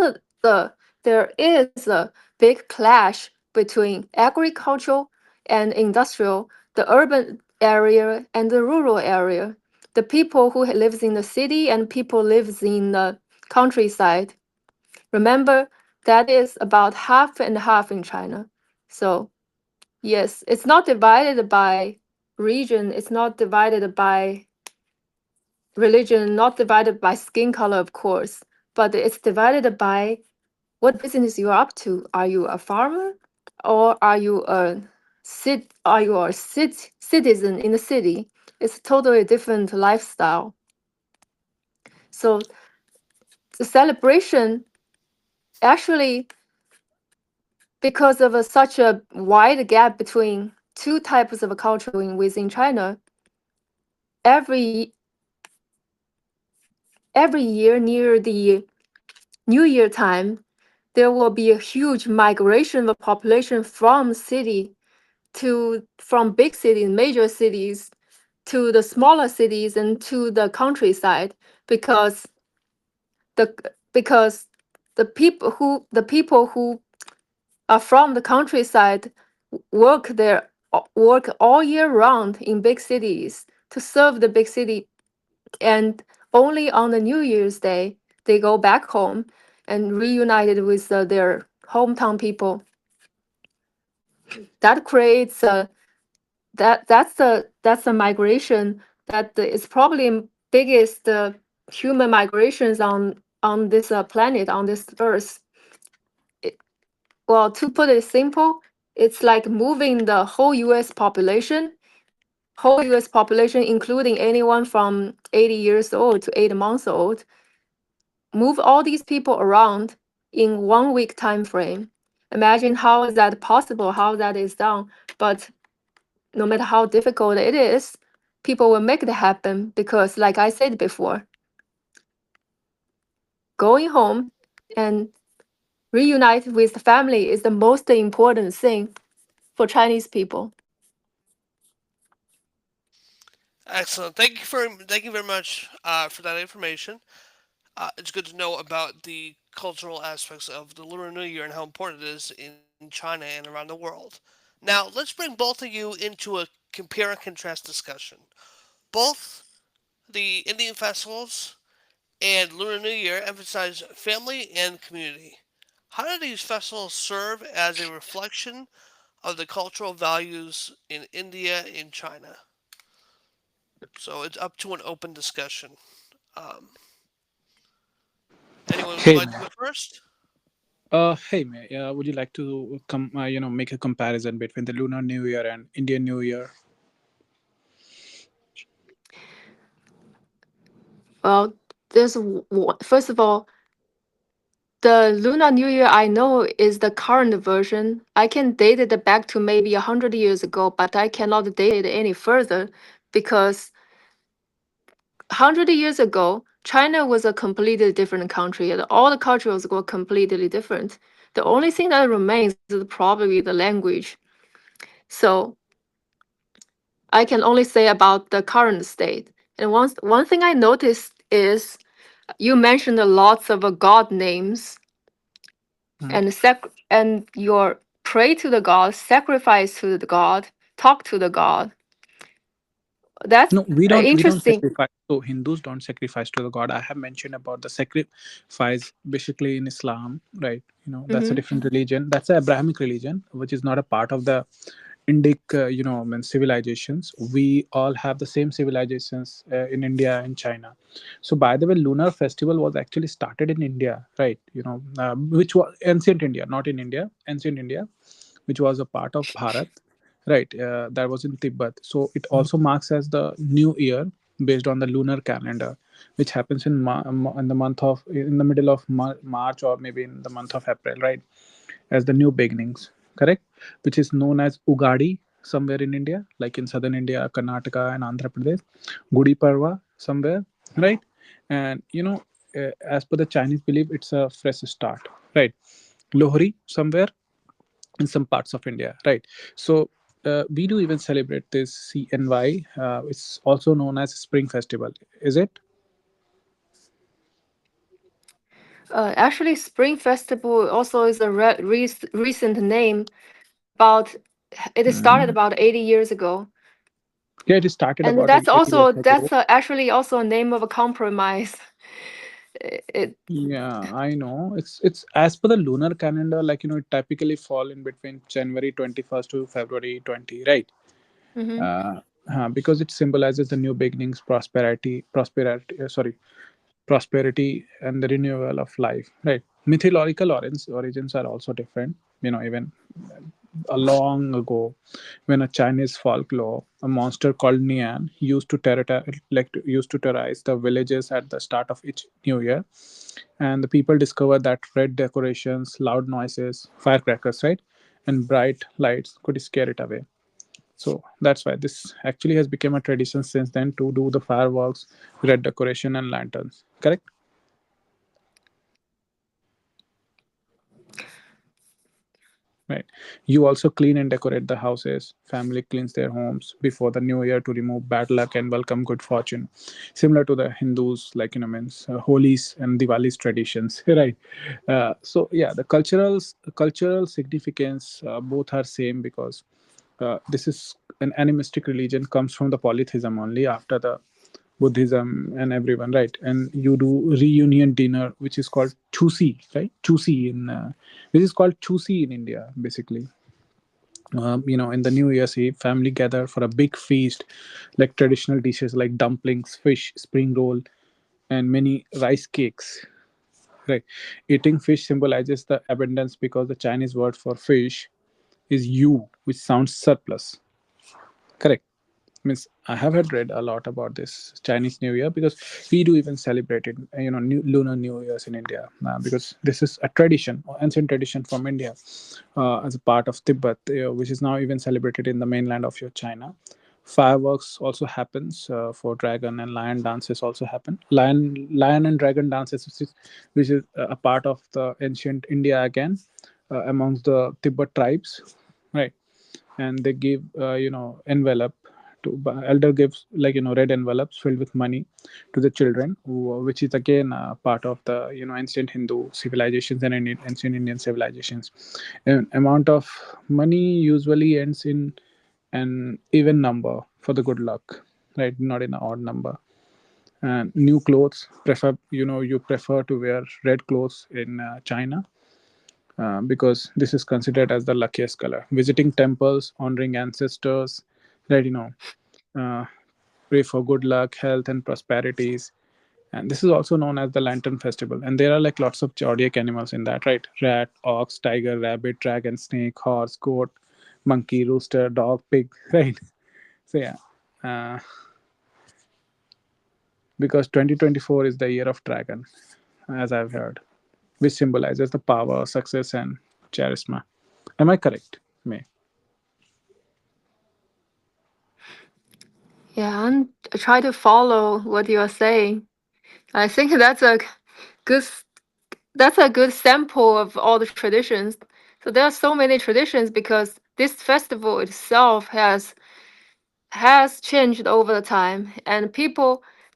a big clash between agricultural and industrial, the urban area and the rural area, the people who lives in the city and people lives in the countryside. Remember, that is about half and half in China. So yes, it's not divided by region, it's not divided by religion, not divided by skin color, of course, but it's divided by what business you're up to. Are you a farmer, or are you a citizen in the city? It's a totally different lifestyle. So the celebration actually, because of such a wide gap between two types of culture within China, every every year near the New Year time, there will be a huge migration of population from city from big cities, major cities, to the smaller cities and to the countryside, because the because the people who are from the countryside work all year round in big cities to serve the big city, and only on the New Year's Day they go back home and reunited with their hometown people. That creates that's a migration that is probably biggest human migrations on this planet, on this earth. It- well, to put it simple, it's like moving the whole US population, including anyone from 80 years old to 8 months old, move all these people around in 1 week time frame. Imagine how is that possible, how that is done. But no matter how difficult it is, people will make it happen because, like I said before, going home and reunite with the family is the most important thing for Chinese people. Excellent. Thank you very much for that information. It's good to know about the cultural aspects of the Lunar New Year and how important it is in China and around the world. Now, let's bring both of you into a compare and contrast discussion. Both the Indian festivals and Lunar New Year emphasize family and community. How do these festivals serve as a reflection of the cultural values in India and China? So it's up to an open discussion. Um, Anyone would Hey like to man. go first? Hey man. Would you like to make a comparison between the Lunar New Year and Indian New Year? Well, first of all, the Lunar New Year I know is the current version. I can date it back to maybe 100 years ago, but I cannot date it any further because 100 years ago, China was a completely different country, and all the cultures were completely different. The only thing that remains is probably the language. So I can only say about the current state. And one thing I noticed is you mentioned lots of god names. Mhm. and and your pray to the god, sacrifice to the god, talk to the god. That's No, we don't interesting. sacrifice. So Hindus don't sacrifice to the god. I have mentioned about the sacrifice basically in Islam, right? That's a Mm-hmm. different religion. That's a Abrahamic religion, which is not a part of the Indic, civilizations. We all have the same civilizations in India and China. So, by the way, Lunar Festival was actually started in India, right? Which was ancient India, not in India, ancient India, which was a part of Bharat, right? That was in Tibet. So, it also marks as the New Year based on the lunar calendar, which happens in the month of in the middle of March, or maybe in the month of April, right? As the new beginnings, correct? Which is known as Ugadi somewhere in India, like in southern India, Karnataka, and Andhra Pradesh. Gudi Parva somewhere, right? And as per the Chinese belief, it's a fresh start, right? Lohri somewhere in some parts of India, right? So we do even celebrate this CNY. It's also known as Spring Festival, is it? Actually, Spring Festival also is a recent name. About it started Mm. about 80 years ago, Yeah, it started and about that's 80 years also ago. actually also a name of a compromise. It. Yeah, I know. It's as per the lunar calendar, like it typically fall in between January 21st to February 20, right? Mhm. Uh, because it symbolizes the new beginnings, prosperity, and the renewal of life, right? Mythological origins are also different. Even a long ago, when a Chinese folklore, a monster called Nian used to terrorize the villages at the start of each new year, and the people discovered that red decorations, loud noises, firecrackers, right, and bright lights could scare it away. So that's why this actually has become a tradition since then to do the fireworks, red decoration, and lanterns. Correct? Right. You also clean and decorate the houses. Family cleans their homes before the new year to remove bad luck and welcome good fortune. Similar to the Hindus, like means Holi's and Diwali's traditions, right? So yeah, the cultural significance both are same, because this is an animistic religion, comes from the polytheism only after the Buddhism and everyone, right? And you do reunion dinner, which is called chusi, right? Chusi in This is called chusi in India, basically. In the New Year's Eve, family gather for a big feast, like traditional dishes like dumplings, fish, spring roll, and many rice cakes. Right, eating fish symbolizes the abundance because the Chinese word for fish is yu, which sounds surplus. Correct. Means I have had read a lot about this Chinese New Year, because we do even celebrate it, Lunar New Year's in India, because this is a tradition, or ancient tradition from India, as a part of Tibet, which is now even celebrated in the mainland of your China. Fireworks also happens for dragon and lion dances also happen. Lion and dragon dances, which is a part of the ancient India again, amongst the Tibet tribes, right? And they give envelope to elder gives, like red envelopes filled with money to the children, which is again part of the ancient Hindu civilizations and ancient Indian civilizations. An amount of money usually ends in an even number for the good luck, right? Not in an odd number. And new clothes, you prefer to wear red clothes in China, because this is considered as the luckiest color. Visiting temples, honoring ancestors, right? Uh, Pray for good luck, health, and prosperities. And this is also known as the Lantern Festival. And there are like lots of zodiac animals in that, right? Rat, ox, tiger, rabbit, dragon, snake, horse, goat, monkey, rooster, dog, pig, right? So yeah, uh, because 2024 is the year of dragon, as I've heard, which symbolizes the power, success, and charisma. Am I correct, May? Yeah, and I try to follow what you are saying. I think good s- that's a good sample of all the traditions. So there are so many traditions because this festival itself has changed over the time, and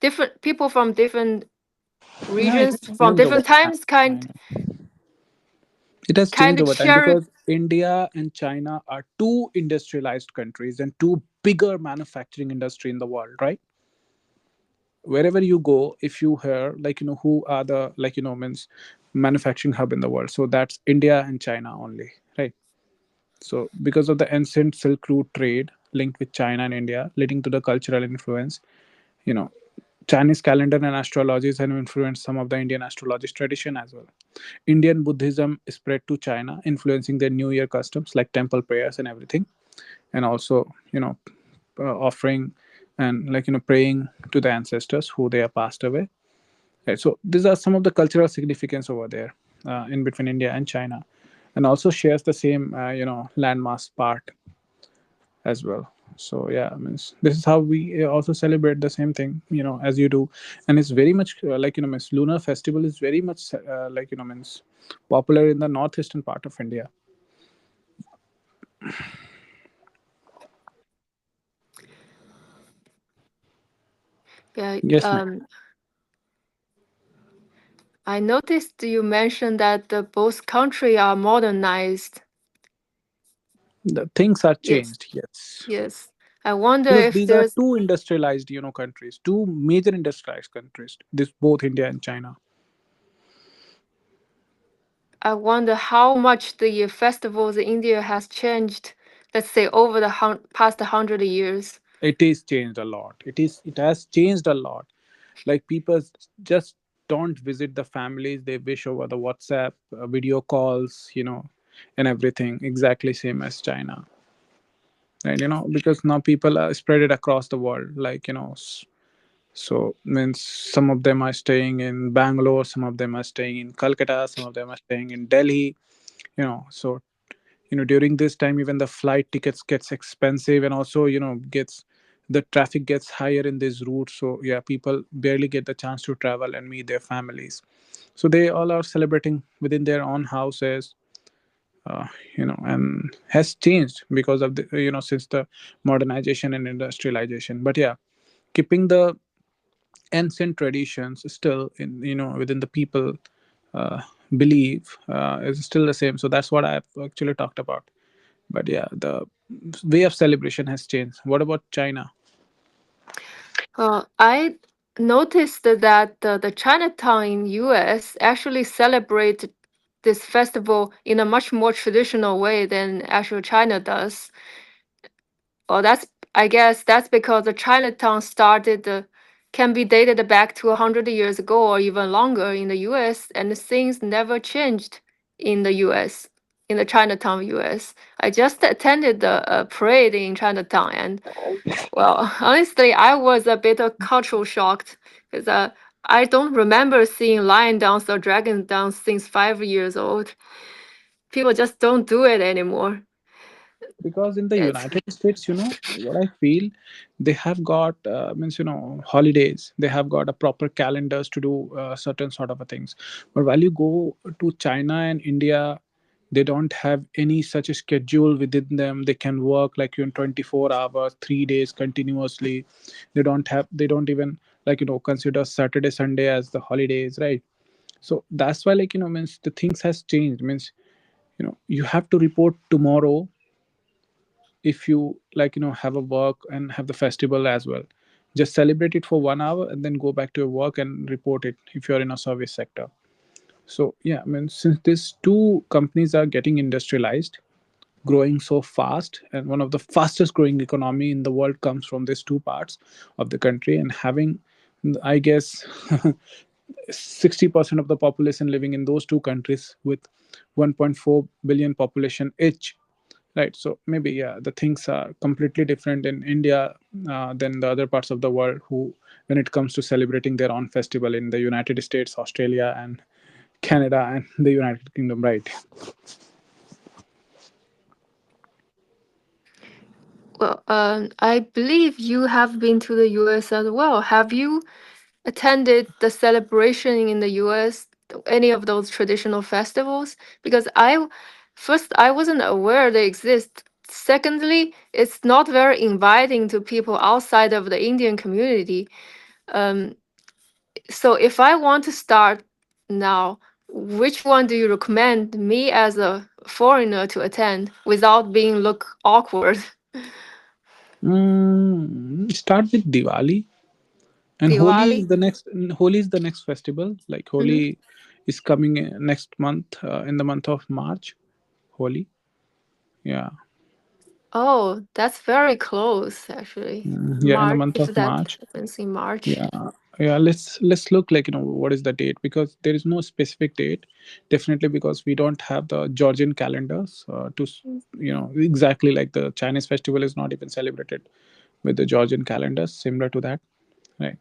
different people from different Yeah, it regions has from changed over different times kind. time. It has kind changed of over time cherry. because India and China are two industrialized countries and two bigger manufacturing industry in the world, right? Wherever you go, if you hear who are the means manufacturing hub in the world, so that's India and China only, right? So because of the ancient Silk Route trade linked with China and India, leading to the cultural influence, you know Chinese calendar and astrologies have influenced some of the Indian astrologist tradition as well. Indian Buddhism spread to China, influencing their New Year customs like temple prayers and everything, and also offering and praying to the ancestors who they have passed away. Right. So these are some of the cultural significance over there in between India and China, and also shares the same landmass part as well. So yeah, I mean, this is how we also celebrate the same thing, as you do, and it's very much means lunar festival is very much means popular in the northeastern part of India. Yeah, Yes, ma'am. I noticed you mentioned that both country are modernized. The things are Yes, changed. Yes, yes. I wonder because if these are there's. two industrialized countries, two major industrialized countries. This both India and China. I wonder how much the festivals in India has changed. Let's say over the past 100 years. It is changed a lot. It has changed a lot. Like people just don't visit the families, they wish over the WhatsApp video calls, and everything exactly same as China. And because now people are spread it across the world, so means some of them are staying in Bangalore, some of them are staying in Calcutta, some of them are staying in Delhi, so during this time even the flight tickets gets expensive, and also gets the traffic gets higher in these routes. So yeah, people barely get the chance to travel and meet their families, so they all are celebrating within their own houses. uh, and has changed because of the since the modernization and industrialization. But yeah, keeping the ancient traditions still in within the people uh, believe is still the same. So that's what I've actually talked about. But yeah, the way of celebration has changed. What about China? I noticed that the Chinatown in US actually celebrate this festival in a much more traditional way than actual China does. Well, I guess that's because the Chinatown started can be dated back to 100 years ago or even longer in the U.S. and things never changed in the U.S. in the Chinatown U.S. I just attended the parade in Chinatown, and well, honestly, I was a bit of cultural shocked because I don't remember seeing lion dance or dragon dance since 5 years old. People just don't do it anymore. Because in the It's United States, what I feel, they have got means holidays. They have got a proper calendars to do certain sort of a things. But while you go to China and India, they don't have any such a schedule within them. They can work like in 24 hours, 3 days continuously. They don't even consider Saturday Sunday as the holidays, right? So that's why means the things has changed. Means you have to report tomorrow if you have a work and have the festival as well. Just celebrate it for 1 hour and then go back to your work and report it if you're in a service sector. So yeah, I mean, since these two companies are getting industrialized, growing so fast, and one of the fastest growing economy in the world comes from these two parts of the country, and having, I guess, 60% of the population living in those two countries with 1.4 billion population each, right? So maybe yeah, the things are completely different in India than the other parts of the world, who when it comes to celebrating their own festival in the United States, Australia, and Canada, and the United Kingdom, right? well, I believe you have been to the US as well. Have you attended the celebration in the US, any of those traditional festivals? Because first, I wasn't aware they exist. Secondly, it's not very inviting to people outside of the Indian community. Um, so if I want to start now, which one do you recommend me as a foreigner to attend without being look awkward? Start with Diwali, and Holi Diwali. is the next. Holi is the next festival. Like Hmm. Holi is coming next month, in the month of March. Holi, yeah. Oh, that's very close actually. Yeah, in the March, month if of that March. happens in March. Yeah, yeah. Let's look, like, what is the date, because there is no specific date. Definitely, because we don't have the Georgian calendars exactly like the Chinese festival is not even celebrated with the Georgian calendars, similar to that, right?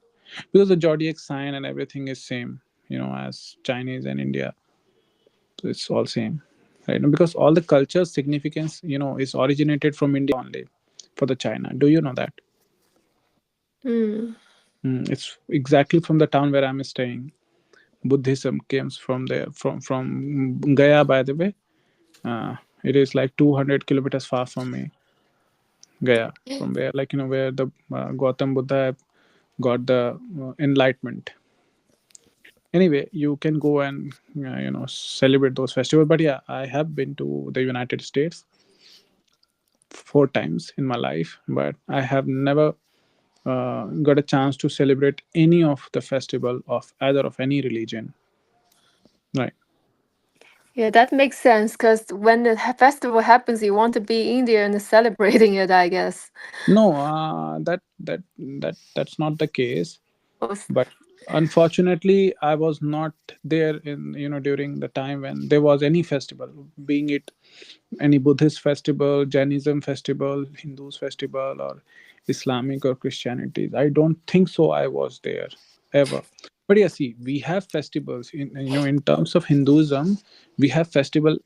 Because the zodiac sign and everything is same, as Chinese and India, so it's all same, right? Because all the culture significance, is originated from India only for the China. Do you know that? Hmm. It's exactly from the town where I'm staying. Buddhism comes from there, from Gaya, by the way. It is like 200 kilometers far from me, Gaya, from where, like, where the Gautam Buddha got the enlightenment. Anyway, you can go and celebrate those festivals. But yeah, I have been to the United States 4 times in my life, but I have never got a chance to celebrate any of the festival of either of any religion, right? Yeah, that makes sense because when the festival happens, you want to be in there and celebrating it, I guess. No, that's not the case. Oh, But unfortunately, I was not there in during the time when there was any festival, being it any Buddhist festival, Jainism festival, Hindus festival, or Islamic or Christianity. I don't think so. I was there ever. But yeah, see, we have festivals in terms of Hinduism. We have festival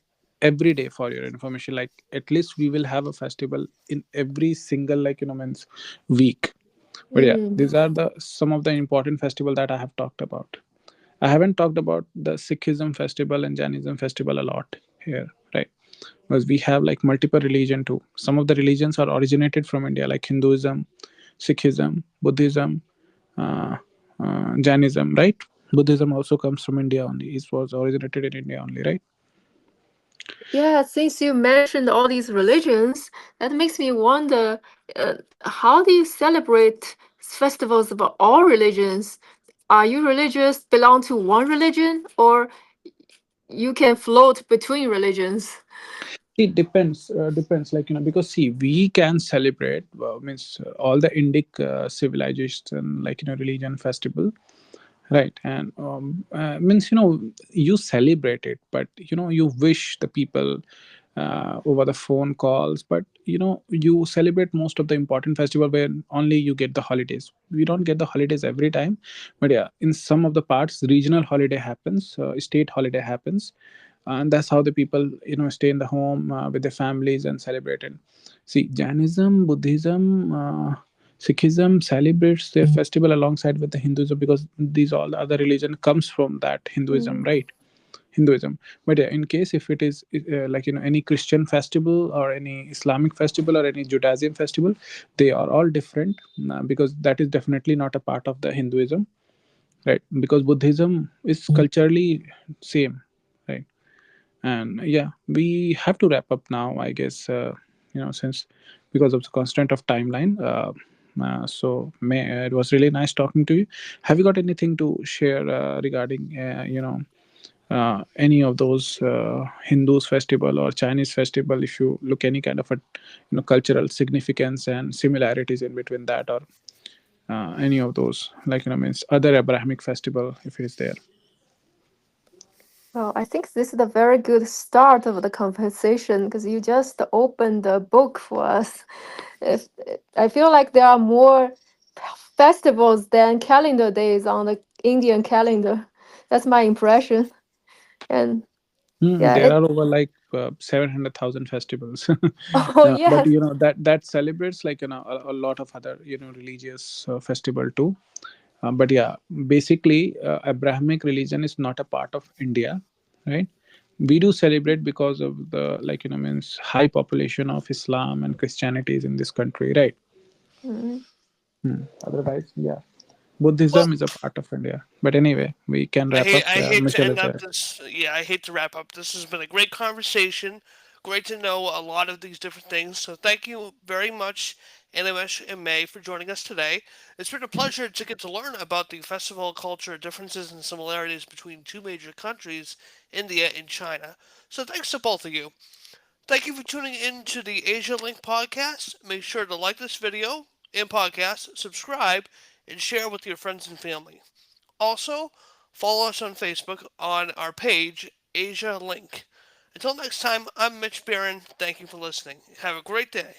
every day, for your information. Like, at least we will have a festival in every single, like, means week. But yeah, mm. these are the some of the important festival that I have talked about. I haven't talked about the Sikhism festival and Jainism festival a lot here, right? Because we have like multiple religion too. Some of the religions are originated from India, like Hinduism, Sikhism, Buddhism, uh, Jainism, right? Buddhism also comes from India only. It was originated in India only, right? Yeah, since you mentioned all these religions, that makes me wonder, how do you celebrate festivals of all religions? Are you religious, belong to one religion, or you can float between religions? It depends. Depends, like, because see, we can celebrate means all the Indic civilization, like, religion festival, right? And means, you celebrate it, but you wish the people over the phone calls. But you celebrate most of the important festival where only you get the holidays. We don't get the holidays every time, but yeah, in some of the parts, regional holiday happens, state holiday happens, and that's how the people stay in the home with their families and celebrate it. See, Jainism, Buddhism, Sikhism celebrates their festival alongside with the Hinduism, because these all the other religion comes from that Hinduism, Mm. right? Hinduism. But yeah, in case if it is like, any Christian festival or any Islamic festival or any Judaism festival, they are all different, because that is definitely not a part of the Hinduism, right? Because Buddhism is culturally same, right? And yeah, we have to wrap up now, I guess, since because of the constraint of timeline. It was really nice talking to you. Have you got anything to share regarding any of those Hindus festival or Chinese festival? If you look any kind of a cultural significance and similarities in between that, or any of those, like, means other Abrahamic festival, if it is there. Well, I think this is a very good start of the conversation because you just opened the book for us. If, I feel like there are more festivals than calendar days on the Indian calendar. That's my impression. And yeah, There it. are over like 700,000 festivals, Oh but yes. that celebrates, like, a lot of other religious festival too. But yeah, basically, Abrahamic religion is not a part of India, right? We do celebrate because of the, like, means high population of Islam and Christianity is in this country, right? Mhm. Otherwise, yeah. Well, Buddhism is a part of India. But anyway, we can wrap up. I hate to Mitchell end is up there. this. Yeah, I hate to wrap up. This has been a great conversation. Great to know a lot of these different things. So thank you very much, Animesh and May, for joining us today. It's been a pleasure to get to learn about the festival culture differences and similarities between two major countries, India and China. So thanks to both of you. Thank you for tuning in to the Asia Link podcast. Make sure to like this video and podcast, subscribe, and share with your friends and family. Also, follow us on Facebook on our page, Asia Link. Until next time, I'm Mitch Barron. Thank you for listening. Have a great day.